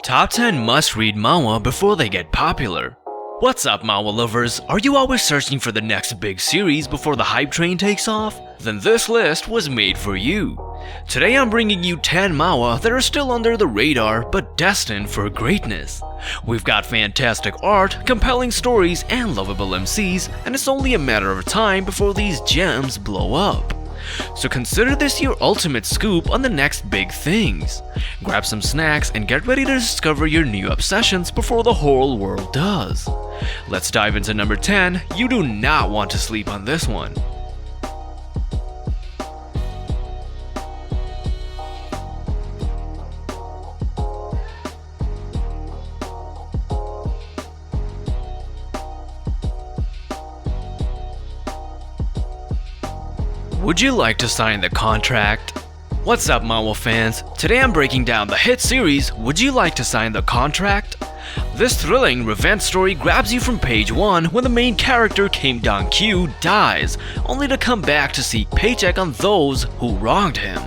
Top 10 must-read manhwa before they get popular. What's up, manhwa lovers? Are you always searching for the next big series before the hype train takes off? Then this list was made for you. Today I'm bringing you 10 manhwa that are still under the radar but destined for greatness. We've got fantastic art, compelling stories, and lovable MCs, and it's only a matter of time before these gems blow up. So consider this your ultimate scoop on the next big things. Grab some snacks and get ready to discover your new obsessions before the whole world does. Let's dive into number 10. You do not want to sleep on this one. Would you like to sign the contract? What's up, manhwa fans? Today I'm breaking down the hit series Would You Like to Sign the Contract? This thrilling revenge story grabs you from page 1 when the main character Kim Dong-kyu dies, only to come back to seek paycheck on those who wronged him.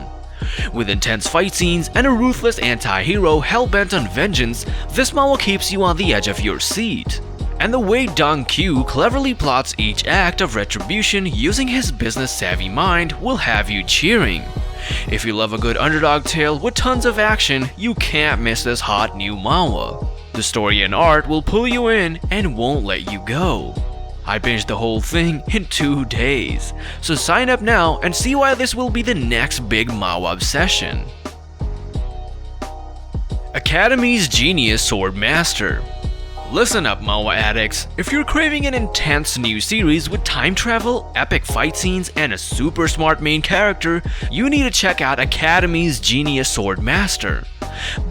With intense fight scenes and a ruthless anti-hero hell-bent on vengeance, this manhwa keeps you on the edge of your seat. And the way Dong-kyu cleverly plots each act of retribution using his business-savvy mind will have you cheering. If you love a good underdog tale with tons of action, you can't miss this hot new manhwa. The story and art will pull you in and won't let you go. I binged the whole thing in 2 days, so sign up now and see why this will be the next big manhwa obsession. Academy's Genius Sword Master. Listen up, manhwa addicts. If you're craving an intense new series with time travel, epic fight scenes, and a super smart main character, you need to check out Academy's Genius Sword Master.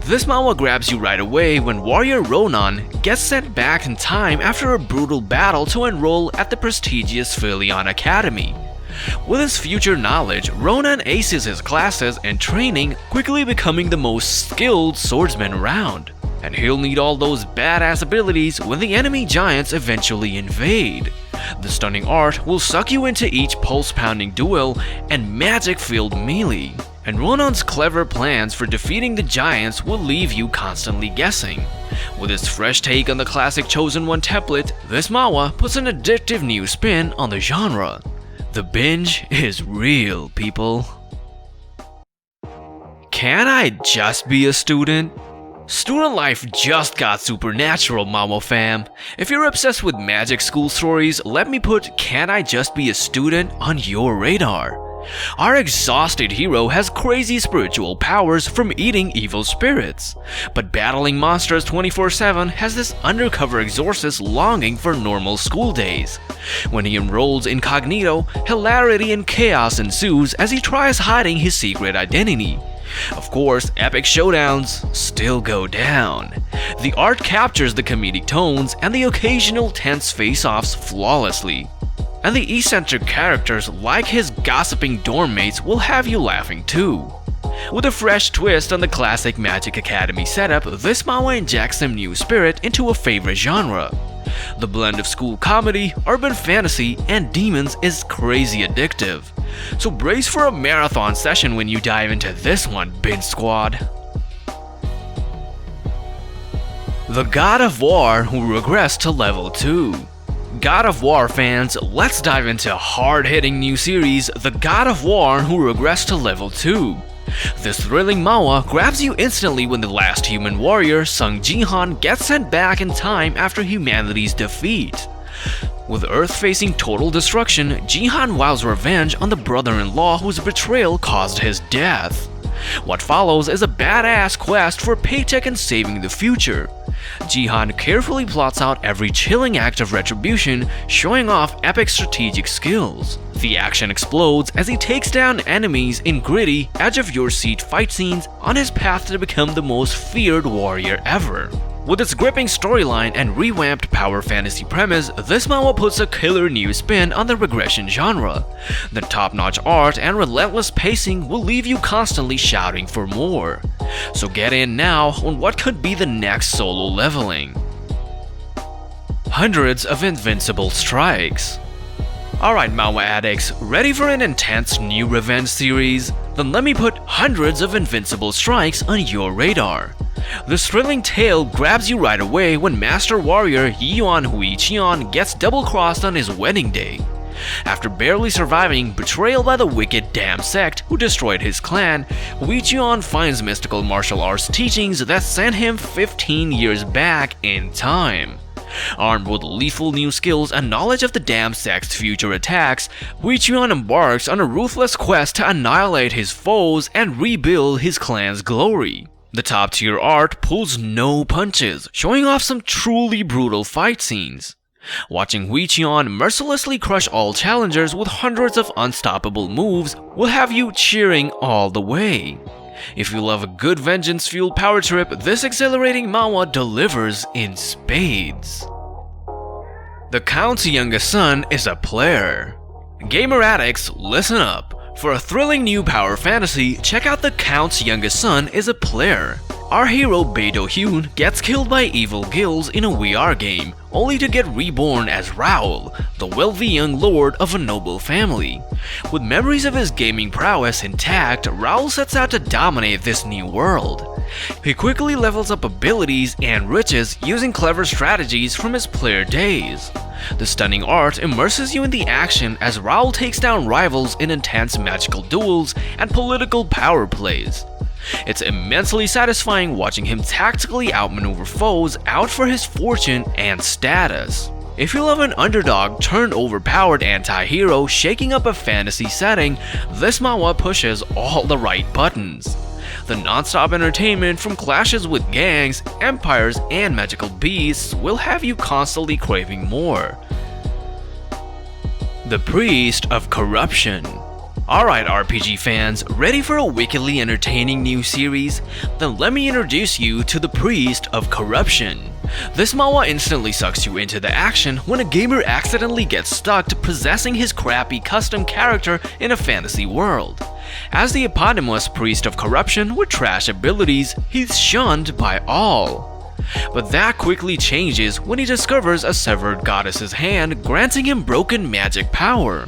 This manhwa grabs you right away when warrior Ronan gets sent back in time after a brutal battle to enroll at the prestigious Philion Academy. With his future knowledge, Ronan aces his classes and training, quickly becoming the most skilled swordsman around. And he'll need all those badass abilities when the enemy giants eventually invade. The stunning art will suck you into each pulse-pounding duel and magic-filled melee. And Ronan's clever plans for defeating the giants will leave you constantly guessing. With its fresh take on the classic Chosen One template, this manhwa puts an addictive new spin on the genre. The binge is real, people. Can I just be a student? Student life just got supernatural, manhwa fam. If you're obsessed with magic school stories, let me put Can I Just Be a Student on your radar. Our exhausted hero has crazy spiritual powers from eating evil spirits, but battling monsters 24/7 has this undercover exorcist longing for normal school days. When he enrolls incognito, hilarity and chaos ensues as he tries hiding his secret identity. Of course, epic showdowns still go down. The art captures the comedic tones and the occasional tense face-offs flawlessly. And the eccentric characters like his gossiping dorm mates will have you laughing too. With a fresh twist on the classic Magic Academy setup, this manhwa injects some new spirit into a favorite genre. The blend of school comedy, urban fantasy, and demons is crazy addictive. So brace for a marathon session when you dive into this one, Binge Squad. The God of War who regressed to level 2. God of War fans, let's dive into hard-hitting new series, The God of War who regressed to level 2. This thrilling manhwa grabs you instantly when the last human warrior, Sung Jihan, gets sent back in time after humanity's defeat. With Earth facing total destruction, Jihan vows revenge on the brother-in-law whose betrayal caused his death. What follows is a badass quest for paycheck and saving the future. Jihan carefully plots out every chilling act of retribution, showing off epic strategic skills. The action explodes as he takes down enemies in gritty, edge-of-your-seat fight scenes on his path to become the most feared warrior ever. With its gripping storyline and revamped power fantasy premise, this manhwa puts a killer new spin on the regression genre. The top-notch art and relentless pacing will leave you constantly shouting for more. So get in now on what could be the next solo leveling. Hundreds of Invincible Strikes. Alright, manhwa addicts, ready for an intense new revenge series? Then let me put hundreds of invincible strikes on your radar. This thrilling tale grabs you right away when Master Warrior Yuan Huiqian gets double-crossed on his wedding day. After barely surviving betrayal by the wicked Dam sect who destroyed his clan, Huiqian finds mystical martial arts teachings that sent him 15 years back in time. Armed with lethal new skills and knowledge of the Dam sect's future attacks, Huiqian embarks on a ruthless quest to annihilate his foes and rebuild his clan's glory. The top-tier art pulls no punches, showing off some truly brutal fight scenes. Watching Huiqian mercilessly crush all challengers with hundreds of unstoppable moves will have you cheering all the way. If you love a good vengeance-fueled power trip, this exhilarating manhwa delivers in spades. The Count's youngest son is a player. Gamer addicts, listen up. For a thrilling new power fantasy, check out The Count's youngest son is a player. Our hero Beidou Hyun gets killed by evil guilds in a VR game, only to get reborn as Raoul, the wealthy young lord of a noble family. With memories of his gaming prowess intact, Raoul sets out to dominate this new world. He quickly levels up abilities and riches using clever strategies from his player days. The stunning art immerses you in the action as Raoul takes down rivals in intense magical duels and political power plays. It's immensely satisfying watching him tactically outmaneuver foes out for his fortune and status. If you love an underdog turned overpowered anti-hero shaking up a fantasy setting, this manhwa pushes all the right buttons. The non-stop entertainment from clashes with gangs, empires, and magical beasts will have you constantly craving more. The Priest of Corruption. Alright RPG fans, ready for a wickedly entertaining new series? Then let me introduce you to The Priest of Corruption. This manhwa instantly sucks you into the action when a gamer accidentally gets stuck to possessing his crappy custom character in a fantasy world. As the eponymous Priest of Corruption with trash abilities, he's shunned by all. But that quickly changes when he discovers a severed goddess's hand granting him broken magic power.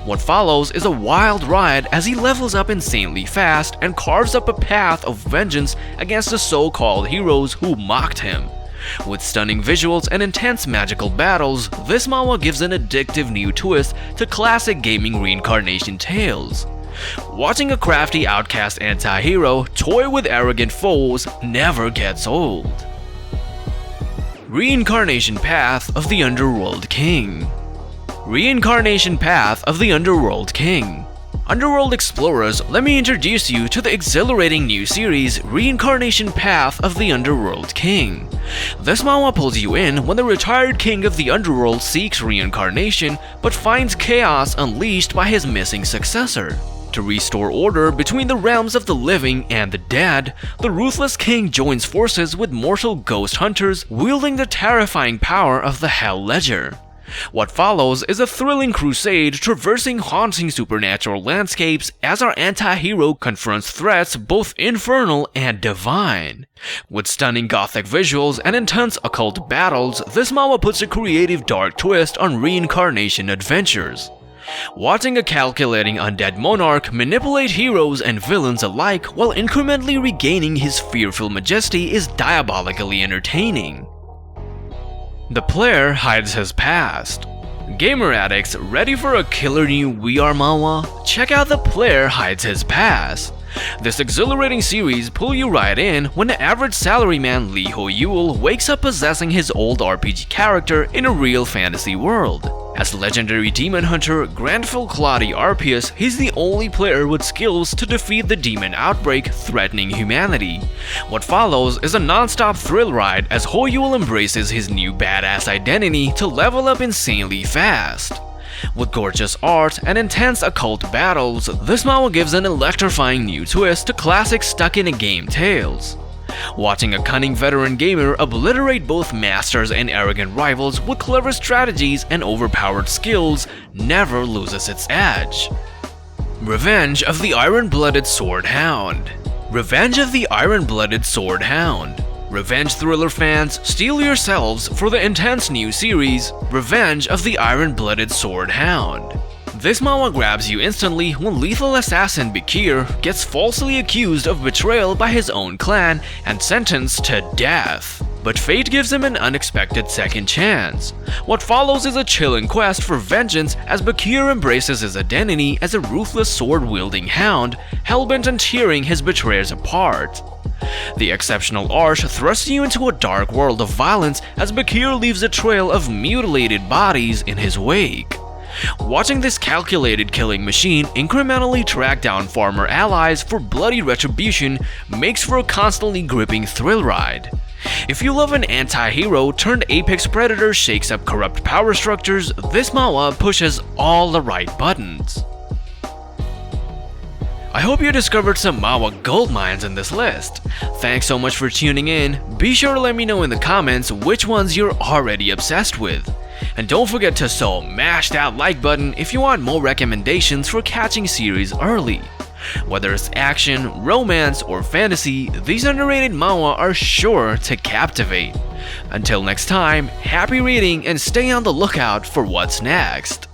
What follows is a wild ride as he levels up insanely fast and carves up a path of vengeance against the so-called heroes who mocked him. With stunning visuals and intense magical battles, this manhwa gives an addictive new twist to classic gaming reincarnation tales. Watching a crafty outcast anti-hero toy with arrogant foes never gets old. Reincarnation Path of the Underworld King. Reincarnation Path of the Underworld King. Underworld explorers, let me introduce you to the exhilarating new series Reincarnation Path of the Underworld King. This manhwa pulls you in when the retired king of the underworld seeks reincarnation but finds chaos unleashed by his missing successor. To restore order between the realms of the living and the dead, the ruthless king joins forces with mortal ghost hunters wielding the terrifying power of the Hell Ledger. What follows is a thrilling crusade traversing haunting supernatural landscapes as our anti-hero confronts threats both infernal and divine. With stunning gothic visuals and intense occult battles, this manhwa puts a creative dark twist on reincarnation adventures. Watching a calculating undead monarch manipulate heroes and villains alike while incrementally regaining his fearful majesty is diabolically entertaining. The player hides his past. Gamer addicts, ready for a killer new VR manhwa? Check out The Player Hides His Past. This exhilarating series pulls you right in when the average salaryman Lee Ho-yul wakes up possessing his old RPG character in a real fantasy world. As legendary demon hunter Grandful Claudi Arpius, he's the only player with skills to defeat the demon outbreak threatening humanity. What follows is a non-stop thrill ride as Ho-yul embraces his new badass identity to level up insanely fast. With gorgeous art and intense occult battles, this manhwa gives an electrifying new twist to classic stuck-in-a-game tales. Watching a cunning veteran gamer obliterate both masters and arrogant rivals with clever strategies and overpowered skills never loses its edge. Revenge of the Iron-Blooded Sword Hound. Revenge of the Iron-Blooded Sword Hound. Revenge thriller fans, steel yourselves for the intense new series, Revenge of the Iron-Blooded Sword Hound. This manhwa grabs you instantly when lethal assassin Bakir gets falsely accused of betrayal by his own clan and sentenced to death. But fate gives him an unexpected second chance. What follows is a chilling quest for vengeance as Bakir embraces his identity as a ruthless sword-wielding hound, hellbent on tearing his betrayers apart. The exceptional arch thrusts you into a dark world of violence as Bakir leaves a trail of mutilated bodies in his wake. Watching this calculated killing machine incrementally track down former allies for bloody retribution makes for a constantly gripping thrill ride. If you love an anti-hero turned apex predator shakes up corrupt power structures, this manhwa pushes all the right buttons. I hope you discovered some manhwa gold mines in this list. Thanks so much for tuning in. Be sure to let me know in the comments which ones you're already obsessed with. And don't forget to smash that like button if you want more recommendations for catching series early. Whether it's action, romance, or fantasy, these underrated manhwa are sure to captivate. Until next time, happy reading and stay on the lookout for what's next.